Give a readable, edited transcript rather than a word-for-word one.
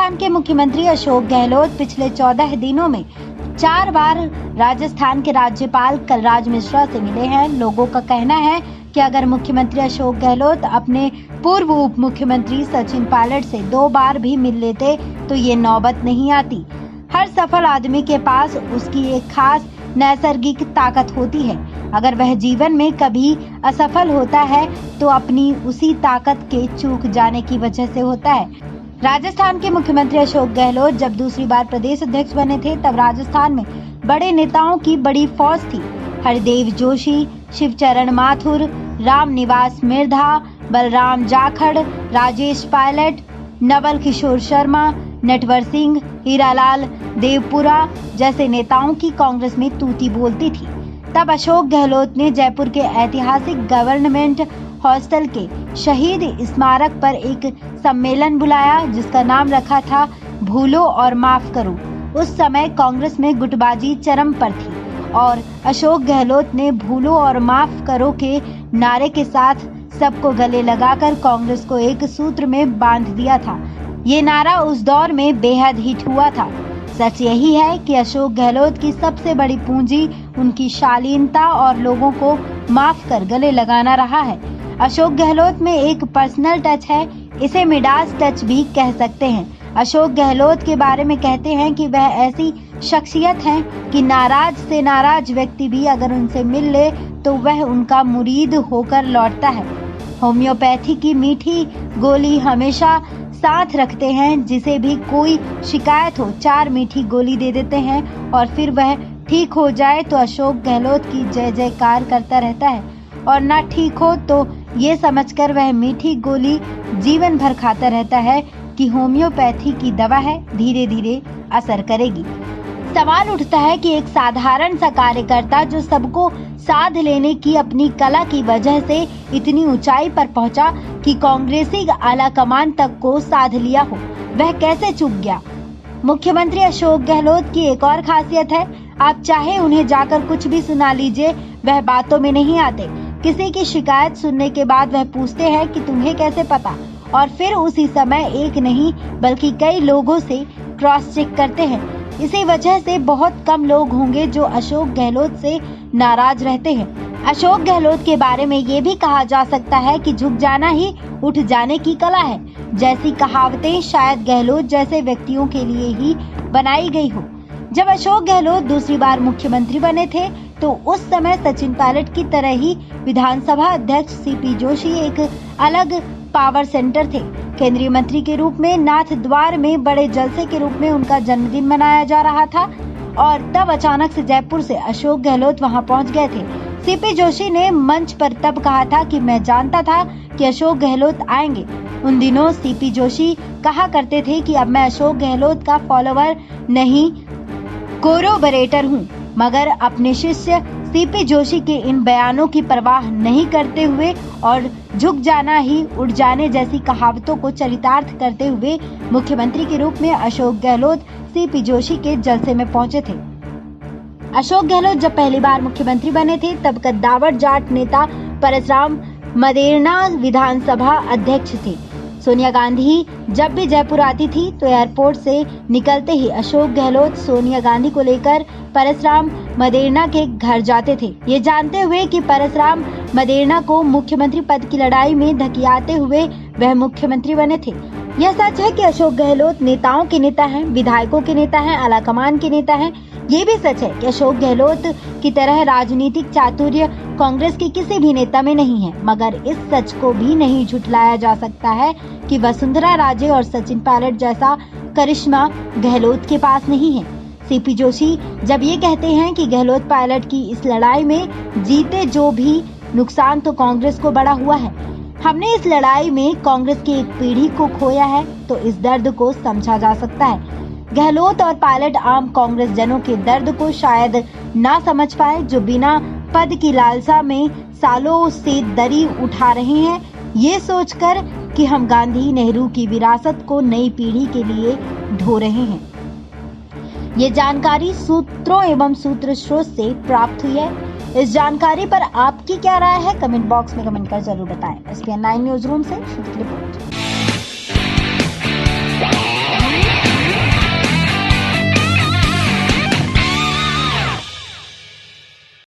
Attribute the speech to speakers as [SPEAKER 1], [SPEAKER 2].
[SPEAKER 1] राजस्थान के मुख्यमंत्री अशोक गहलोत पिछले 14 दिनों में 4 बार राजस्थान के राज्यपाल कलराज मिश्रा से मिले हैं। लोगों का कहना है कि अगर मुख्यमंत्री अशोक गहलोत अपने पूर्व उप मुख्यमंत्री सचिन पायलट से 2 बार भी मिल लेते तो ये नौबत नहीं आती। हर सफल आदमी के पास उसकी एक खास नैसर्गिक ताकत होती है। अगर वह जीवन में कभी असफल होता है तो अपनी उसी ताकत के चूक जाने की वजह से होता है। राजस्थान के मुख्यमंत्री अशोक गहलोत जब दूसरी बार प्रदेश अध्यक्ष बने थे तब राजस्थान में बड़े नेताओं की बड़ी फौज थी। हरदेव जोशी, शिवचरण माथुर, रामनिवास मिर्धा, बलराम जाखड़, राजेश पायलट, नवल किशोर शर्मा, नटवर सिंह, हीरालाल देवपुरा जैसे नेताओं की कांग्रेस में तूती बोलती थी। तब अशोक गहलोत ने जयपुर के ऐतिहासिक गवर्नमेंट हॉस्टल के शहीद स्मारक पर एक सम्मेलन बुलाया जिसका नाम रखा था भूलो और माफ करो। उस समय कांग्रेस में गुटबाजी चरम पर थी और अशोक गहलोत ने भूलो और माफ करो के नारे के साथ सबको गले लगाकर कांग्रेस को एक सूत्र में बांध दिया था। ये नारा उस दौर में बेहद हिट हुआ था। सच यही है कि अशोक गहलोत की सबसे बड़ी पूंजी उनकी शालीनता और लोगों को माफ कर गले लगाना रहा है। अशोक गहलोत में एक पर्सनल टच है, इसे मिडास टच भी कह सकते हैं। अशोक गहलोत के बारे में कहते हैं कि वह ऐसी शख्सियत हैं कि नाराज से नाराज व्यक्ति भी अगर उनसे मिल ले तो वह उनका मुरीद होकर लौटता है। होम्योपैथी की मीठी गोली हमेशा साथ रखते हैं। जिसे भी कोई शिकायत हो 4 मीठी गोली दे देते हैं और फिर वह ठीक हो जाए तो अशोक गहलोत की जय जयकार करता रहता है और ना ठीक हो तो ये समझकर वह मीठी गोली जीवन भर खाता रहता है कि होम्योपैथी की दवा है, धीरे धीरे असर करेगी। सवाल उठता है कि एक साधारण सा कार्यकर्ता जो सबको साध लेने की अपनी कला की वजह से इतनी ऊंचाई पर पहुंचा कि कांग्रेसी आला कमान तक को साध लिया हो, वह कैसे चूक गया। मुख्यमंत्री अशोक गहलोत की एक और खासियत है, आप चाहे उन्हें जाकर कुछ भी सुना लीजिए, वह बातों में नहीं आते। किसी की शिकायत सुनने के बाद वह पूछते हैं कि तुम्हें कैसे पता, और फिर उसी समय एक नहीं बल्कि कई लोगों से क्रॉस चेक करते हैं। इसी वजह से बहुत कम लोग होंगे जो अशोक गहलोत से नाराज रहते हैं। अशोक गहलोत के बारे में ये भी कहा जा सकता है कि झुक जाना ही उठ जाने की कला है। जैसी कहावतें शायद गहलोत जैसे व्यक्तियों के लिए ही बनाई गई हो। जब अशोक गहलोत दूसरी बार मुख्यमंत्री बने थे तो उस समय सचिन पायलट की तरह ही विधानसभा अध्यक्ष सीपी जोशी एक अलग पावर सेंटर थे। केंद्रीय मंत्री के रूप में नाथ द्वार में बड़े जलसे के रूप में उनका जन्मदिन मनाया जा रहा था और तब अचानक से जयपुर से अशोक गहलोत वहां पहुंच गए थे। सीपी जोशी ने मंच पर तब कहा था कि मैं जानता था कि अशोक गहलोत आएंगे। उन दिनों सीपी जोशी कहा करते थे कि अब मैं अशोक गहलोत का फॉलोवर नहीं कोरोबरेटर हूँ, मगर अपने शिष्य सीपी जोशी के इन बयानों की परवाह नहीं करते हुए और झुक जाना ही उठ जाने जैसी कहावतों को चरितार्थ करते हुए मुख्यमंत्री के रूप में अशोक गहलोत सीपी जोशी के जलसे में पहुंचे थे। अशोक गहलोत जब पहली बार मुख्यमंत्री बने थे तब कद्दावर जाट नेता परसराम मदेरणा विधानसभा अध्यक्ष थे। सोनिया गांधी जब भी जयपुर आती थी तो एयरपोर्ट से निकलते ही अशोक गहलोत सोनिया गांधी को लेकर परसराम मदेरणा के घर जाते थे, ये जानते हुए कि परसराम मदेरणा को मुख्यमंत्री पद की लड़ाई में धकियाते हुए वह मुख्यमंत्री बने थे। यह सच है कि अशोक गहलोत नेताओं के नेता हैं, विधायकों के नेता हैं, आलाकमान के नेता हैं। ये भी सच है कि अशोक गहलोत की तरह राजनीतिक चातुर्य कांग्रेस के किसी भी नेता में नहीं है, मगर इस सच को भी नहीं झुठलाया जा सकता है कि वसुंधरा राजे और सचिन पायलट जैसा करिश्मा गहलोत के पास नहीं है। सीपी जोशी जब ये कहते हैं कि गहलोत पायलट की इस लड़ाई में जीते जो भी नुकसान तो कांग्रेस को बड़ा हुआ है। हमने इस लड़ाई में कांग्रेस की एक पीढ़ी को खोया है तो इस दर्द को समझा जा सकता है। गहलोत और पायलट आम कांग्रेस जनों के दर्द को शायद ना समझ पाए जो बिना पद की लालसा में सालों से दरी उठा रहे हैं, ये सोचकर कि हम गांधी नेहरू की विरासत को नई पीढ़ी के लिए ढो रहे हैं। ये जानकारी सूत्रों एवं सूत्र स्रोत से प्राप्त हुई है। इस जानकारी पर आपकी क्या राय है, कमेंट बॉक्स में कमेंट कर जरूर बताएं। SPN9 न्यूज रूम से रिपोर्ट।